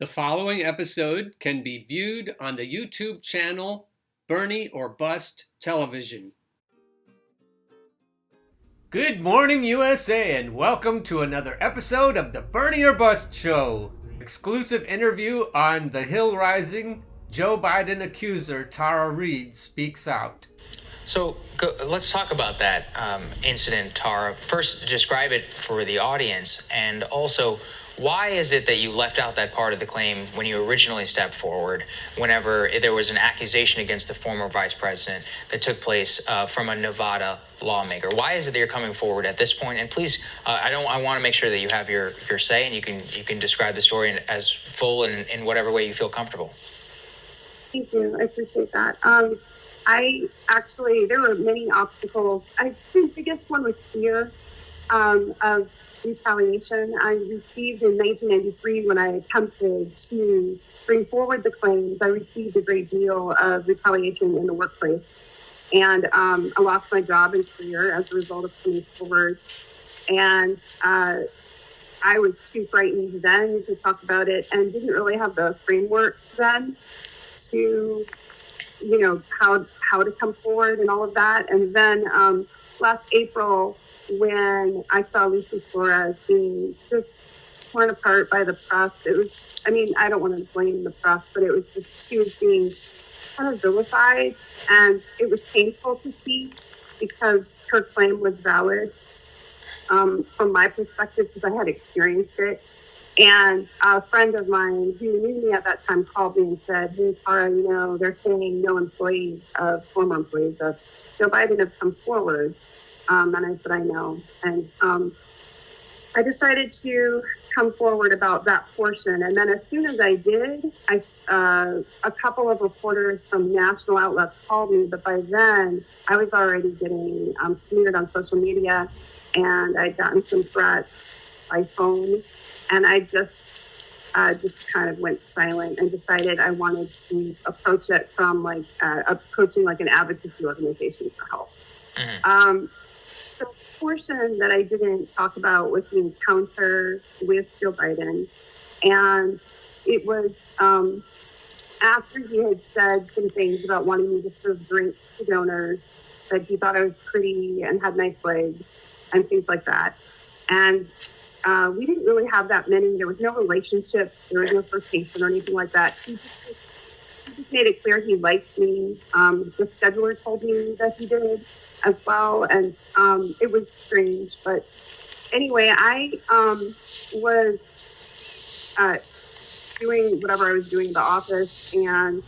The following episode can be viewed on the YouTube channel Bernie or Bust Television. Good morning, USA, and welcome to another episode of the Bernie or Bust Show. Exclusive interview on the Hill Rising. Joe Biden accuser Tara Reade speaks out. So let's talk about that incident, Tara. First, describe it for the audience, and also, why is it that you left out that part of the claim when you originally stepped forward, whenever there was an accusation against the former vice president that took place from a Nevada lawmaker? Why is it that you're coming forward at this point? And please, I want to make sure that you have your say, and you can describe the story as full and in whatever way you feel comfortable. Thank you. I appreciate that. There were many obstacles. I think the biggest one was fear of retaliation. I received in 1993, when I attempted to bring forward the claims, I received a great deal of retaliation in the workplace. And I lost my job and career as a result of coming forward. And I was too frightened then to talk about it, and didn't really have the framework then to, how to come forward and all of that. And then last April, when I saw Lucy Flores being just torn apart by the press, I don't want to blame the press, but it was just, she was being kind of vilified, and it was painful to see because her claim was valid from my perspective, because I had experienced it. And a friend of mine who knew me at that time called me and said, "Hey, Tara, they're saying no former employees of Joe Biden have come forward." And I said, "I know." And I decided to come forward about that portion. And then as soon as I did, a couple of reporters from national outlets called me. But by then, I was already getting smeared on social media, and I'd gotten some threats by phone. And I just kind of went silent and decided I wanted to approach it from approaching like an advocacy organization for help. Mm-hmm. So the portion that I didn't talk about was the encounter with Joe Biden. And it was after he had said some things about wanting me to serve drinks to donors, that he thought I was pretty and had nice legs and things like that. And we didn't really have that many. There was no relationship. There was no flirtation or anything like that. He just made it clear he liked me. The scheduler told me that he did as well. And it was strange. But anyway, I was doing whatever I was doing in the office. And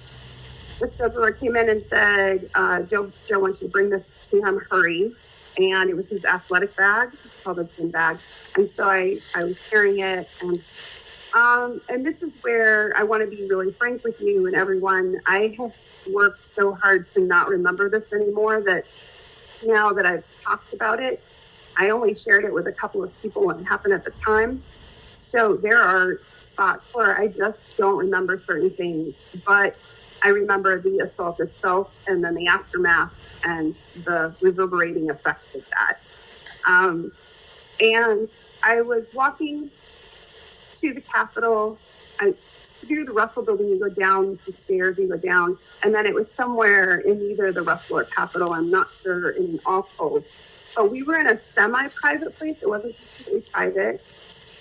the scheduler came in and said, Joe wants you to bring this to him, hurry. And it was his athletic bag. It's called a gym bag. And so I was carrying it. And this is where I want to be really frank with you and everyone. I have worked so hard to not remember this anymore, that now that I've talked about it, I only shared it with a couple of people when it happened at the time. So there are spots where I just don't remember certain things. But I remember the assault itself, and then the aftermath, and the reverberating effect of that. And I was walking to the Capitol. Through the Russell building, you go down the stairs, you go down, and then it was somewhere in either the Russell or Capitol, I'm not sure, in an alcove. But we were in a semi-private place. It wasn't completely private.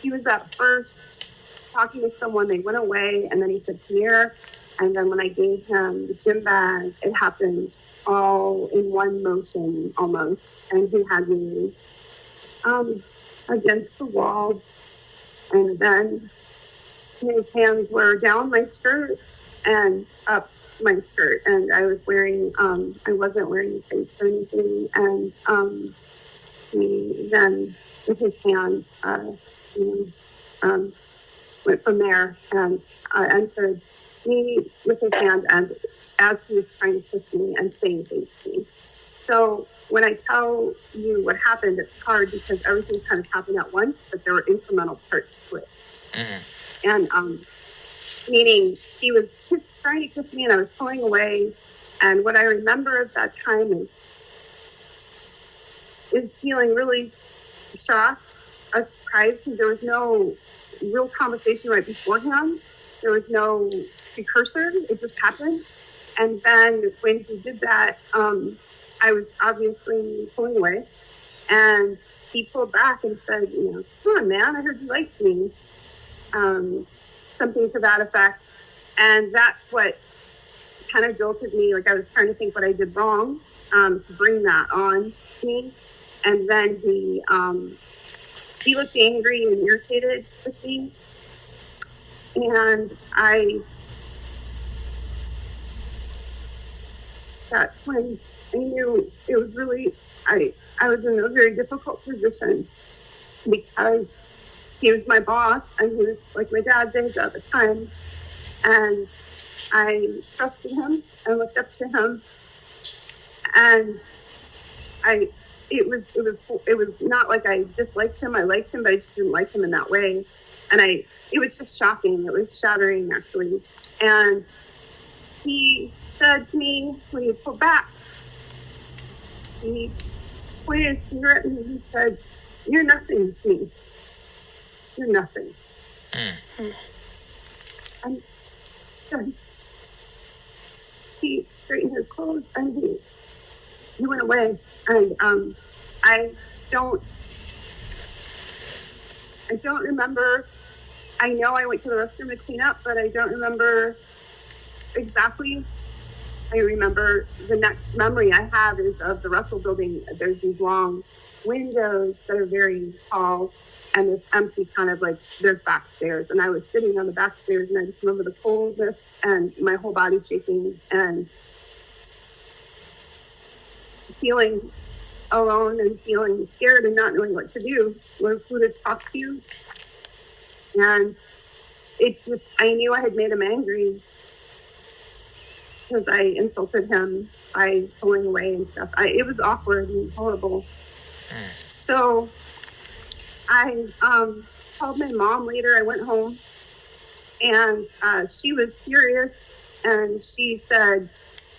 He was at first talking to someone. They went away, and then he said, "Come here." And then when I gave him the gym bag, it happened all in one motion almost. And he had me against the wall. And then his hands were down my skirt and up my skirt. And I was wearing, I wasn't wearing tights or anything. And he then, with his hand, went from there and entered me with his hand, and as he was trying to kiss me and saying things to me. So when I tell you what happened, it's hard because everything kind of happened at once, but there were incremental parts to it. Mm-hmm. And meaning he was trying to kiss me, and I was pulling away. And what I remember at that time is feeling really shocked, surprised, because there was no real conversation right beforehand. There was no precursor. It just happened. And then when he did that, I was obviously pulling away. And he pulled back and said, come on, man, I heard you liked me. Something to that effect. And that's what kind of jolted me. Like, I was trying to think what I did wrong to bring that on me. And then he looked angry and irritated with me. And that's when I knew it was really, I was in a very difficult position because he was my boss and he was like my dad's age at the time. And I trusted him and looked up to him. And it was not like I disliked him. I liked him, but I just didn't like him in that way. And it was just shocking. It was shattering, actually. And he said to me when he pulled back, he pointed his finger at me and he said, "You're nothing to me. You're nothing." And then he straightened his clothes and he went away. And I don't remember. I know I went to the restroom to clean up, but I don't remember exactly. I remember the next memory I have is of the Russell building. There's these long windows that are very tall and this empty kind of like, there's back stairs. And I was sitting on the back stairs and I just remember the coldness and my whole body shaking and feeling alone and feeling scared and not knowing what to do, who to talk to. And I knew I had made him angry because I insulted him by pulling away and stuff. It was awkward and horrible. So I called my mom later. I went home and she was furious and she said,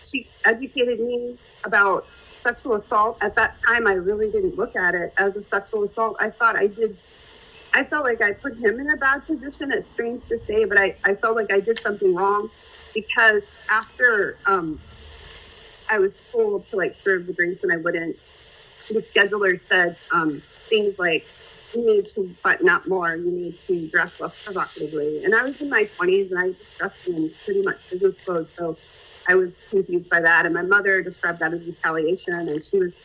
she educated me about sexual assault. At that time, I really didn't look at it as a sexual assault. I felt like I put him in a bad position. It's strange to say, but I felt like I did something wrong because after I was told to like serve the drinks and I wouldn't, the scheduler said things like, you need to button up more, you need to dress less provocatively. And I was in my 20s and I was dressed in pretty much business clothes, so I was confused by that. And my mother described that as retaliation, and she was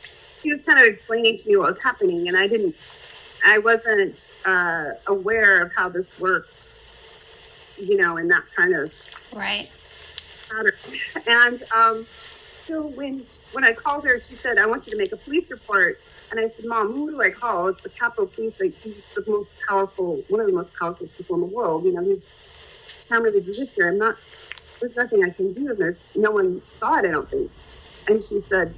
kind of explaining to me what was happening, and I wasn't aware of how this worked, in that kind of pattern. And so when I called her, she said, "I want you to make a police report." And I said, "Mom, who do I call? It's the Capitol Police. Like, he's one of the most powerful people in the world. He's chairman of the judiciary. There's nothing I can do. There's no one saw it, I don't think." And she said,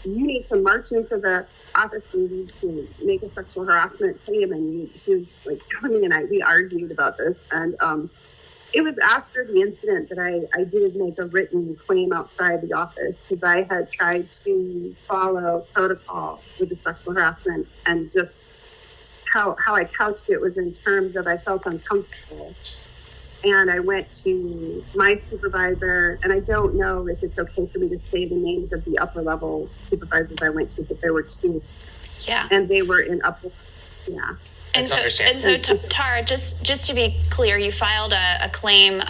"You need to march into the office and you need to make a sexual harassment claim." And she was like, Tony and we argued about this. And it was after the incident that I did make a written claim outside the office because I had tried to follow protocol with the sexual harassment, and just how I couched it was in terms of I felt uncomfortable. And I went to my supervisor, and I don't know if it's okay for me to say the names of the upper level supervisors I went to, but there were two. Yeah. And they were in upper, yeah. And so, Tara, just to be clear, you filed a claim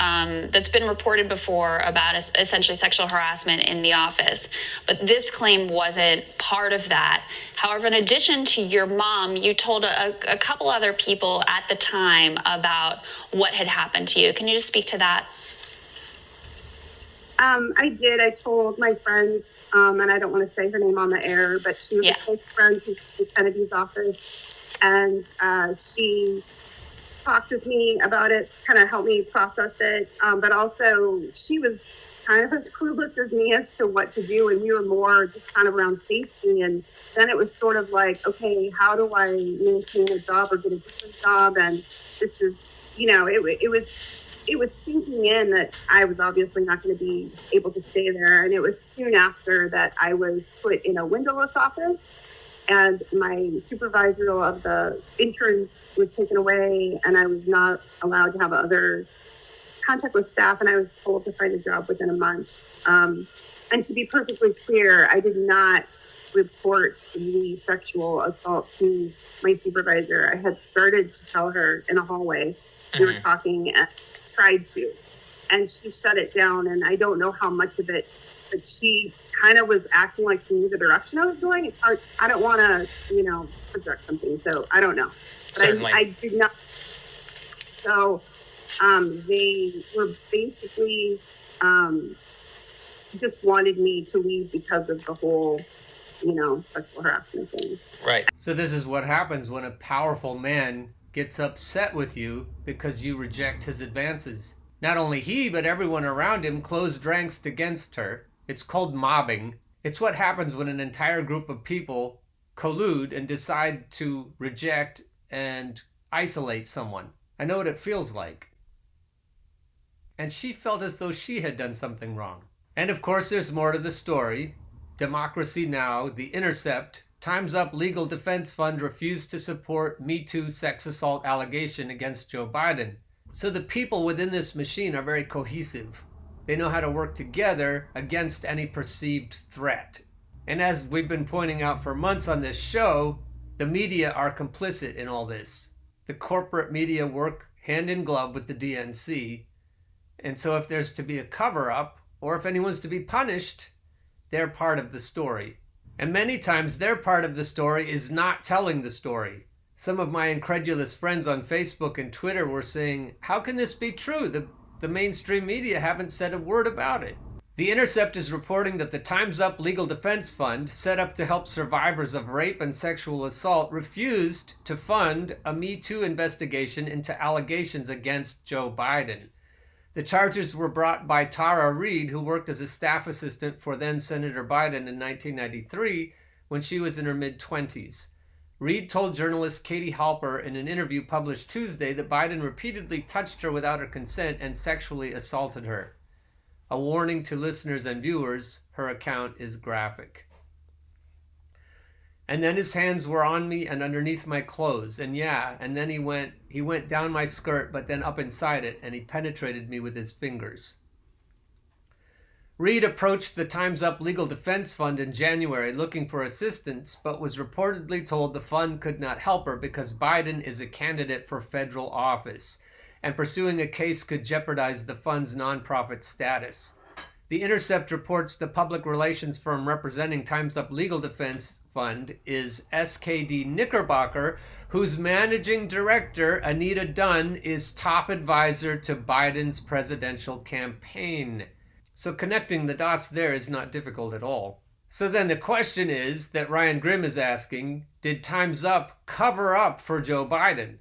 that's been reported before about essentially sexual harassment in the office, but this claim wasn't part of that. However, in addition to your mom, you told a couple other people at the time about what had happened to you. Can you just speak to that? I did. I told my friend, and I don't want to say her name on the air, but she was a close friend who's in Kennedy's office. And she talked with me about it, kind of helped me process it. But also, she was kind of as clueless as me as to what to do. And we were more just kind of around safety. And then it was sort of like, okay, how do I maintain a job or get a different job? And this is, it was sinking in that I was obviously not going to be able to stay there. And it was soon after that I was put in a windowless office. And my supervisor of the interns was taken away, and I was not allowed to have other contact with staff, and I was told to find a job within a month. And to be perfectly clear, I did not report the sexual assault to my supervisor. I had started to tell her in a hallway. We were talking and tried to, and she shut it down. And I don't know how much of it, but she kind of was acting like she knew the direction I was going. It's hard. I don't want to, project something, so I don't know. But I did not. So they were basically just wanted me to leave because of the whole, sexual harassment thing. Right. So this is what happens when a powerful man gets upset with you because you reject his advances. Not only he, but everyone around him closed ranks against her. It's called mobbing. It's what happens when an entire group of people collude and decide to reject and isolate someone. I know what it feels like. And she felt as though she had done something wrong. And of course, there's more to the story. Democracy Now!, The Intercept, Time's Up Legal Defense Fund refused to support Me Too sex assault allegation against Joe Biden. So the people within this machine are very cohesive. They know how to work together against any perceived threat. And as we've been pointing out for months on this show, the media are complicit in all this. The corporate media work hand in glove with the DNC. And so if there's to be a cover-up, or if anyone's to be punished, they're part of the story. And many times their part of the story is not telling the story. Some of my incredulous friends on Facebook and Twitter were saying, how can this be true? The mainstream media haven't said a word about it. The Intercept is reporting that the Time's Up Legal Defense Fund, set up to help survivors of rape and sexual assault, refused to fund a Me Too investigation into allegations against Joe Biden. The charges were brought by Tara Reid, who worked as a staff assistant for then Senator Biden in 1993 when she was in her mid-20s. Reid told journalist Katie Halper in an interview published Tuesday that Biden repeatedly touched her without her consent and sexually assaulted her. A warning to listeners and viewers, her account is graphic. And then his hands were on me and underneath my clothes. And then he went down my skirt, but then up inside it, and he penetrated me with his fingers. Reid approached the Time's Up Legal Defense Fund in January looking for assistance, but was reportedly told the fund could not help her because Biden is a candidate for federal office, and pursuing a case could jeopardize the fund's nonprofit status. The Intercept reports the public relations firm representing Time's Up Legal Defense Fund is SKD Knickerbocker, whose managing director, Anita Dunn, is top advisor to Biden's presidential campaign. So connecting the dots there is not difficult at all. So then the question is that Ryan Grimm is asking, did Time's Up cover up for Joe Biden?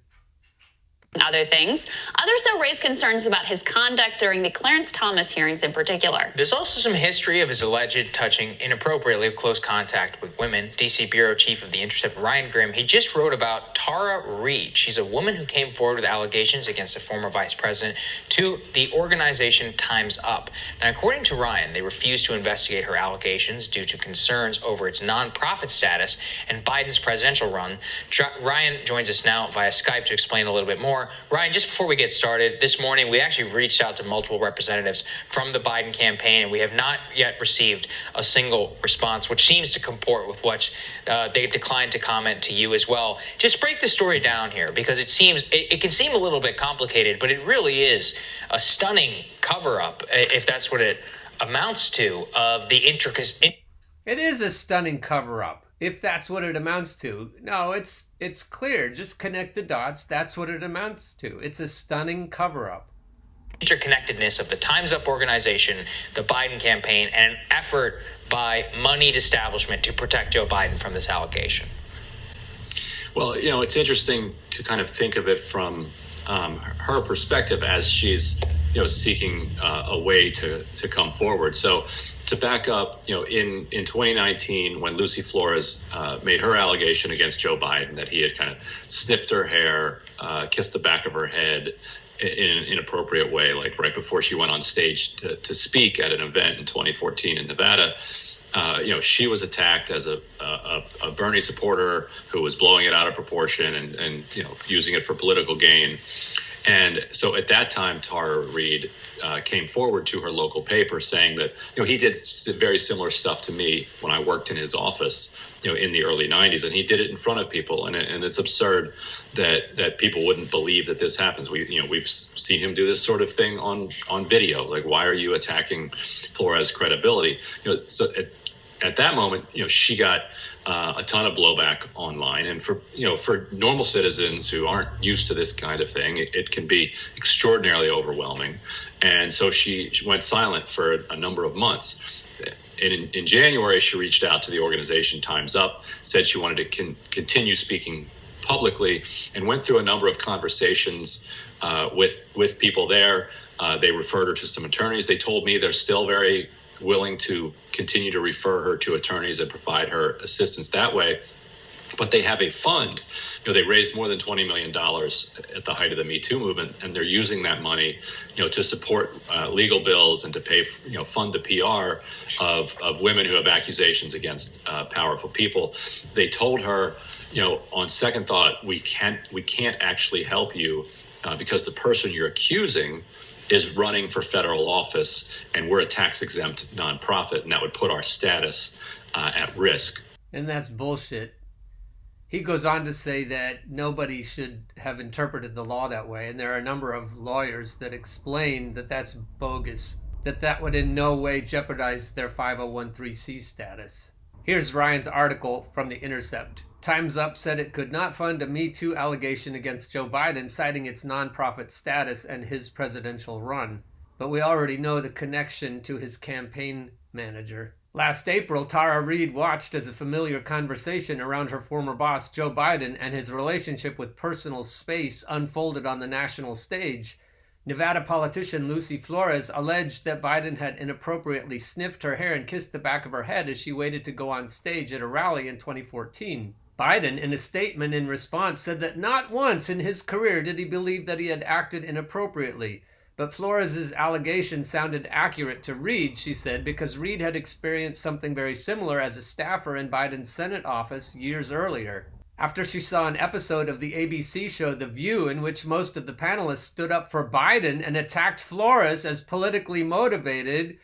Other things. Others, though, raise concerns about his conduct during the Clarence Thomas hearings in particular. There's also some history of his alleged touching inappropriately of close contact with women. D.C. Bureau Chief of The Intercept, Ryan Grimm, he just wrote about Tara Reid. She's a woman who came forward with allegations against a former vice president to the organization Time's Up. Now, according to Ryan, they refused to investigate her allegations due to concerns over its nonprofit status and Biden's presidential run. Ryan joins us now via Skype to explain a little bit more. Ryan, just before we get started, this morning we actually reached out to multiple representatives from the Biden campaign, and we have not yet received a single response, which seems to comport with what they declined to comment to you as well. Just break the story down here, because it can seem a little bit complicated, but it really is a stunning cover-up, if that's what it amounts to, of the intricacies. It is a stunning cover-up, if that's what it amounts to. No, it's clear. Just connect the dots. That's what it amounts to. It's a stunning cover-up. Interconnectedness of the Time's Up organization, the Biden campaign, and an effort by moneyed establishment to protect Joe Biden from this allegation. Well, it's interesting to kind of think of it from her perspective as she's, seeking a way to come forward. So to back up, in 2019, when Lucy Flores made her allegation against Joe Biden that he had kind of sniffed her hair, kissed the back of her head in an inappropriate way, like right before she went on stage to speak at an event in 2014 in Nevada, she was attacked as a Bernie supporter who was blowing it out of proportion and using it for political gain. And so at that time, Tara Reid came forward to her local paper saying that, he did very similar stuff to me when I worked in his office, in the early 90s, and he did it in front of people. And it's absurd that people wouldn't believe that this happens. We've seen him do this sort of thing on video. Like, why are you attacking Flores' credibility? So at that moment, she got a ton of blowback online, and for normal citizens who aren't used to this kind of thing, it can be extraordinarily overwhelming. And so she went silent for a number of months. In January, she reached out to the organization Time's Up, said she wanted to continue speaking publicly, and went through a number of conversations with people there. They referred her to some attorneys. They told me they're still very willing to continue to refer her to attorneys and provide her assistance that way. But they have a fund. They raised more than $20 million at the height of the Me Too movement, and they're using that money, to support legal bills and to pay, fund the PR of women who have accusations against powerful people. They told her, on second thought, we can't actually help you because the person you're accusing is running for federal office, and we're a tax-exempt nonprofit, and that would put our status at risk. And that's bullshit. He goes on to say that nobody should have interpreted the law that way, and there are a number of lawyers that explain that that's bogus, that would in no way jeopardize their 501(c) status. Here's Ryan's article from The Intercept. Time's Up said it could not fund a Me Too allegation against Joe Biden, citing its nonprofit status and his presidential run. But we already know the connection to his campaign manager. Last April, Tara Reid watched as a familiar conversation around her former boss, Joe Biden, and his relationship with personal space unfolded on the national stage. Nevada politician Lucy Flores alleged that Biden had inappropriately sniffed her hair and kissed the back of her head as she waited to go on stage at a rally in 2014. Biden, in a statement in response, said that not once in his career did he believe that he had acted inappropriately. But Flores' allegation sounded accurate to Reid, she said, because Reid had experienced something very similar as a staffer in Biden's Senate office years earlier. After she saw an episode of the ABC show The View in which most of the panelists stood up for Biden and attacked Flores as politically motivated,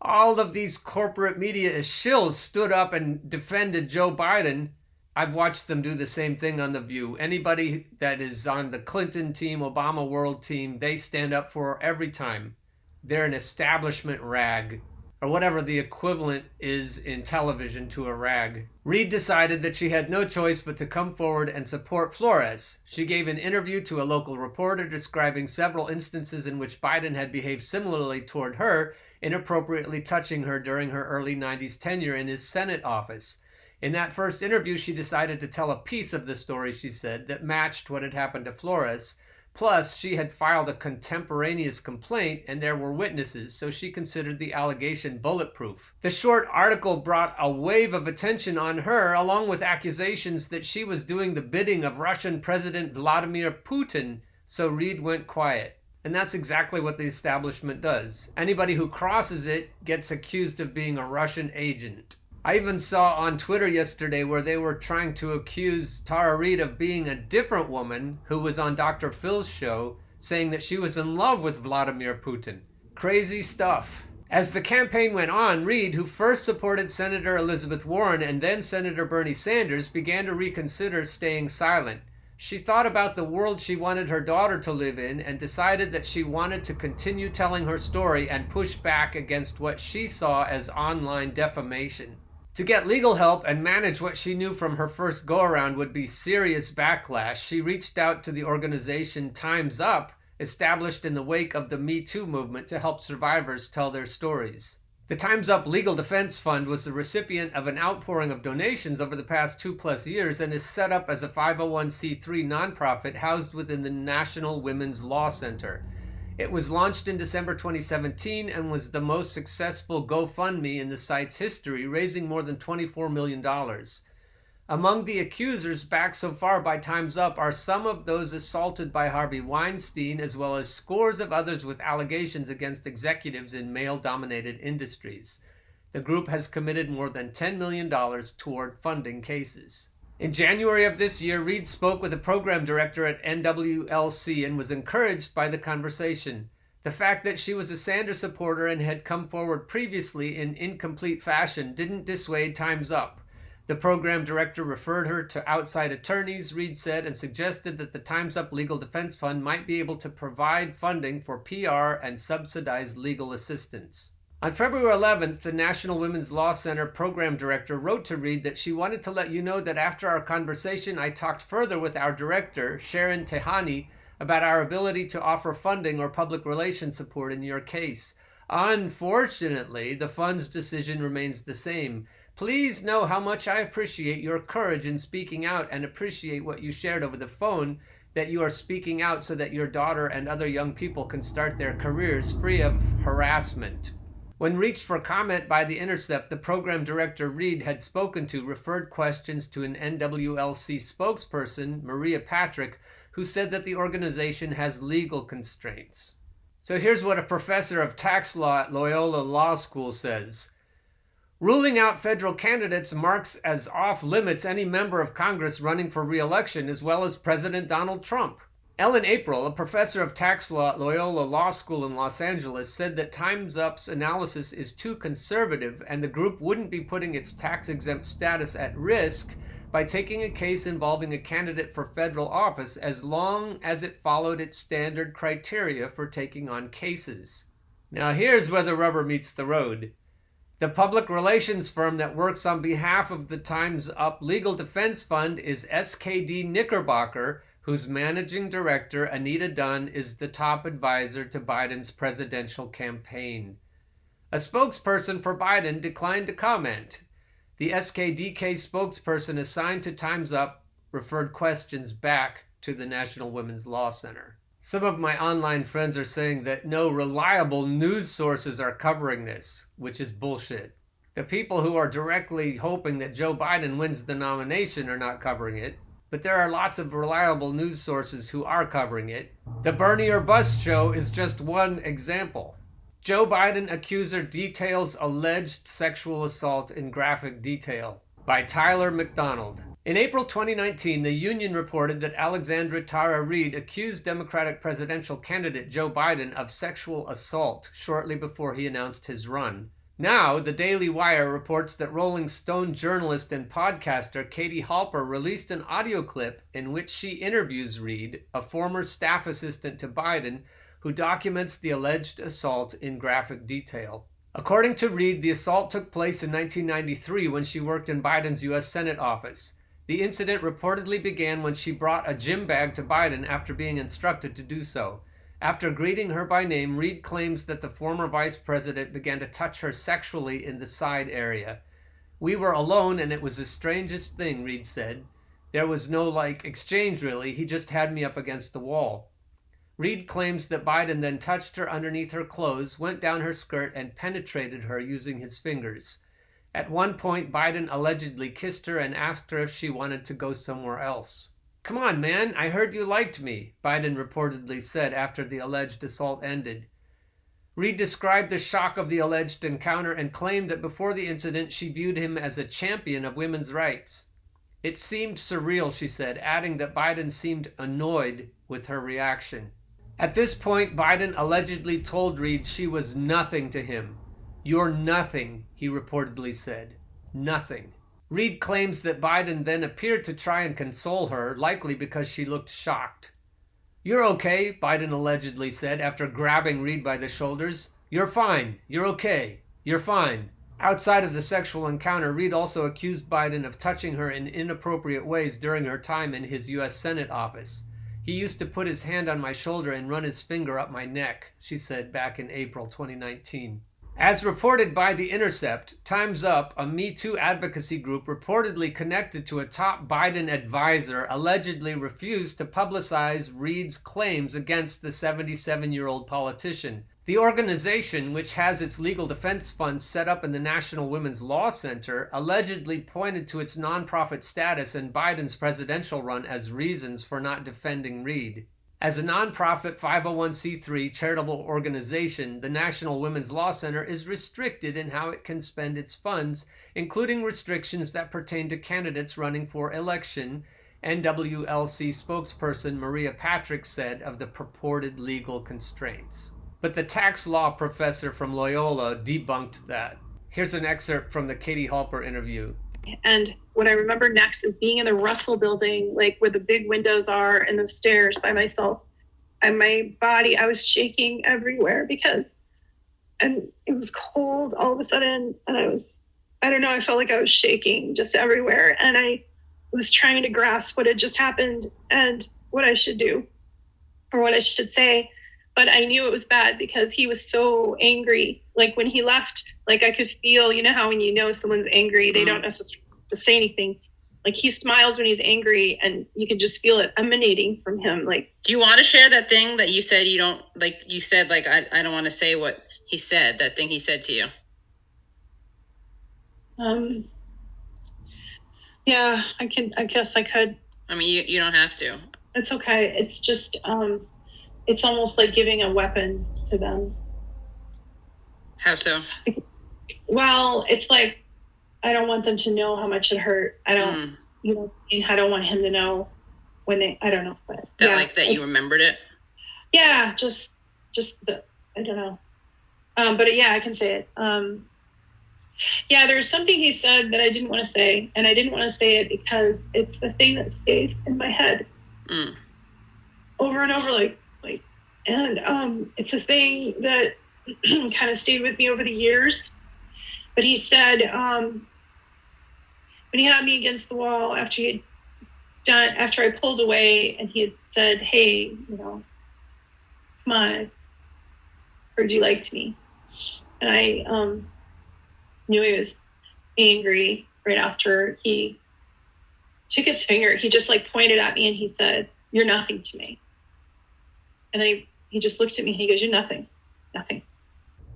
all of these corporate media shills stood up and defended Joe Biden. I've watched them do the same thing on The View. Anybody that is on the Clinton team, Obama world team, they stand up for her every time. They're an establishment rag, or whatever the equivalent is in television to a rag. Reid decided that she had no choice but to come forward and support Flores. She gave an interview to a local reporter describing several instances in which Biden had behaved similarly toward her, inappropriately touching her during her early 90s tenure in his Senate office. In that first interview, she decided to tell a piece of the story, she said, that matched what had happened to Flores. Plus, she had filed a contemporaneous complaint and there were witnesses, so she considered the allegation bulletproof. The short article brought a wave of attention on her, along with accusations that she was doing the bidding of Russian President Vladimir Putin, so Reid went quiet. And that's exactly what the establishment does. Anybody who crosses it gets accused of being a Russian agent. I even saw on Twitter yesterday where they were trying to accuse Tara Reid of being a different woman who was on Dr. Phil's show, saying that she was in love with Vladimir Putin. Crazy stuff. As the campaign went on, Reid, who first supported Senator Elizabeth Warren and then Senator Bernie Sanders, began to reconsider staying silent. She thought about the world she wanted her daughter to live in and decided that she wanted to continue telling her story and push back against what she saw as online defamation. To get legal help and manage what she knew from her first go-around would be serious backlash, she reached out to the organization Time's Up, established in the wake of the Me Too movement to help survivors tell their stories. The Time's Up Legal Defense Fund was the recipient of an outpouring of donations over the past 2+ years and is set up as a 501c3 nonprofit housed within the National Women's Law Center. It was launched in December 2017 and was the most successful GoFundMe in the site's history, raising more than $24 million. Among the accusers backed so far by Time's Up are some of those assaulted by Harvey Weinstein, as well as scores of others with allegations against executives in male-dominated industries. The group has committed more than $10 million toward funding cases. In January of this year, Reid spoke with a program director at NWLC and was encouraged by the conversation. The fact that she was a Sanders supporter and had come forward previously in incomplete fashion didn't dissuade Time's Up. The program director referred her to outside attorneys, Reid said, and suggested that the Time's Up Legal Defense Fund might be able to provide funding for PR and subsidized legal assistance. On February 11th, the National Women's Law Center program director wrote to Reid that she wanted to let you know that after our conversation, I talked further with our director, Sharon Tehani, about our ability to offer funding or public relations support in your case. Unfortunately, the fund's decision remains the same. Please know how much I appreciate your courage in speaking out and appreciate what you shared over the phone, that you are speaking out so that your daughter and other young people can start their careers free of harassment. When reached for comment by The Intercept, the program director Reid had spoken to referred questions to an NWLC spokesperson, Maria Patrick, who said that the organization has legal constraints. So here's what a professor of tax law at Loyola Law School says. Ruling out federal candidates marks as off-limits any member of Congress running for re-election, as well as President Donald Trump. Ellen April, a professor of tax law at Loyola Law School in Los Angeles, said that Time's Up's analysis is too conservative and the group wouldn't be putting its tax-exempt status at risk by taking a case involving a candidate for federal office as long as it followed its standard criteria for taking on cases. Now here's where the rubber meets the road. The public relations firm that works on behalf of the Time's Up Legal Defense Fund is SKD Knickerbocker, whose managing director, Anita Dunn, is the top advisor to Biden's presidential campaign. A spokesperson for Biden declined to comment. The SKDK spokesperson assigned to Time's Up referred questions back to the National Women's Law Center. Some of my online friends are saying that no reliable news sources are covering this, which is bullshit. The people who are directly hoping that Joe Biden wins the nomination are not covering it, but there are lots of reliable news sources who are covering it. The Bernie or Bust show is just one example. Joe Biden Accuser details alleged sexual assault in graphic detail by Tyler McDonald. In April 2019, the Union reported that Alexandra Tara Reid accused Democratic presidential candidate Joe Biden of sexual assault shortly before he announced his run. Now, the Daily Wire reports that Rolling Stone journalist and podcaster Katie Halper released an audio clip in which she interviews Reid, a former staff assistant to Biden, who documents the alleged assault in graphic detail. According to Reid, the assault took place in 1993 when she worked in Biden's U.S. Senate office. The incident reportedly began when she brought a gym bag to Biden after being instructed to do so. After greeting her by name, Reid claims that the former vice president began to touch her sexually in the side area. We were alone and it was the strangest thing, Reid said. There was no, exchange really. He just had me up against the wall. Reid claims that Biden then touched her underneath her clothes, went down her skirt, and penetrated her using his fingers. At one point, Biden allegedly kissed her and asked her if she wanted to go somewhere else. Come on, man, I heard you liked me, Biden reportedly said after the alleged assault ended. Reid described the shock of the alleged encounter and claimed that before the incident, she viewed him as a champion of women's rights. It seemed surreal, she said, adding that Biden seemed annoyed with her reaction. At this point, Biden allegedly told Reid she was nothing to him. You're nothing, he reportedly said. Nothing. Reid claims that Biden then appeared to try and console her, likely because she looked shocked. You're okay, Biden allegedly said after grabbing Reid by the shoulders. You're fine. You're okay. You're fine. Outside of the sexual encounter, Reid also accused Biden of touching her in inappropriate ways during her time in his U.S. Senate office. He used to put his hand on my shoulder and run his finger up my neck, she said back in April 2019. As reported by The Intercept, Time's Up, a Me Too advocacy group reportedly connected to a top Biden advisor, allegedly refused to publicize Reid's claims against the 77-year-old politician. The organization, which has its legal defense fund set up in the National Women's Law Center, allegedly pointed to its nonprofit status and Biden's presidential run as reasons for not defending Reid. As a nonprofit 501c3 charitable organization, the National Women's Law Center is restricted in how it can spend its funds, including restrictions that pertain to candidates running for election, NWLC spokesperson Maria Patrick said of the purported legal constraints. But the tax law professor from Loyola debunked that. Here's an excerpt from the Katie Halper interview. And what I remember next is being in the Russell building, like where the big windows are and the stairs by myself. And my body, I was shaking everywhere and it was cold all of a sudden. And I felt like I was shaking just everywhere. And I was trying to grasp what had just happened and what I should do or what I should say. But I knew it was bad because he was so angry. Like when he left, like I could feel, you know how when you know someone's angry, they don't necessarily say anything. Like he smiles when he's angry and you can just feel it emanating from him. Like, do you want to share that thing that you said you don't, like you said, like, I don't want to say what he said, that thing he said to you? Yeah, I guess I could. I mean, you don't have to. It's okay. It's just, it's almost like giving a weapon to them. How so? Well, it's like, I don't want them to know how much it hurt. I don't, I don't want him to know I don't know. But that, yeah, like that you remembered it? Yeah, just I don't know. But yeah, I can say it. Yeah, there was something he said that I didn't want to say, and I didn't want to say it because it's the thing that stays in my head over and over, and it's a thing that kind of stayed with me over the years. But he said, when he had me against the wall after I pulled away, and he had said, "Hey, come on, I heard you liked me," and I knew he was angry right after he took his finger. He just pointed at me and he said, "You're nothing to me." And then he just looked at me and he goes, "You're nothing, nothing."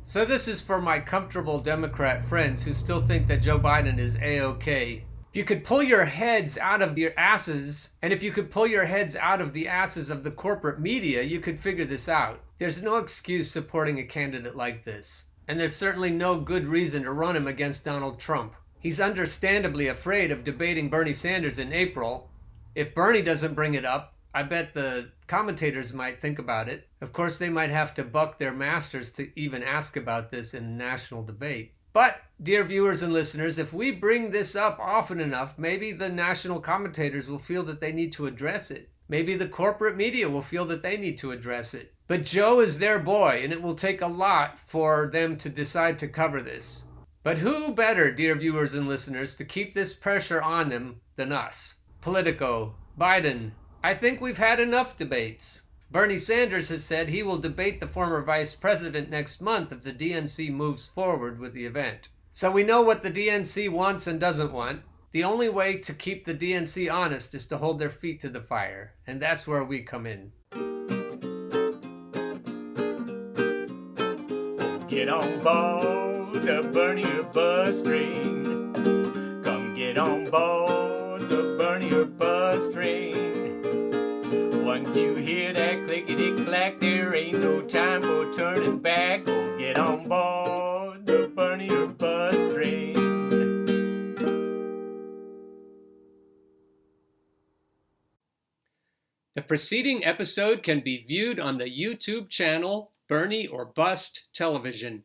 So this is for my comfortable Democrat friends who still think that Joe Biden is A-OK. If you could pull your heads out of your asses, and if you could pull your heads out of the asses of the corporate media, you could figure this out. There's no excuse supporting a candidate like this. And there's certainly no good reason to run him against Donald Trump. He's understandably afraid of debating Bernie Sanders in April. If Bernie doesn't bring it up, I bet the commentators might think about it. Of course, they might have to buck their masters to even ask about this in national debate. But, dear viewers and listeners, if we bring this up often enough, maybe the national commentators will feel that they need to address it. Maybe the corporate media will feel that they need to address it. But Joe is their boy, and it will take a lot for them to decide to cover this. But who better, dear viewers and listeners, to keep this pressure on them than us? Politico, Biden, I think we've had enough debates. Bernie Sanders has said he will debate the former vice president next month if the DNC moves forward with the event. So we know what the DNC wants and doesn't want. The only way to keep the DNC honest is to hold their feet to the fire, and that's where we come in. Get on board the Bernier bus train. Come get on board the Bernier bus train. Once you hear that clickety-clack, there ain't no time for turning back. Oh, get on board the Bernier bus train. The preceding episode can be viewed on the YouTube channel Bernie or Bust Television.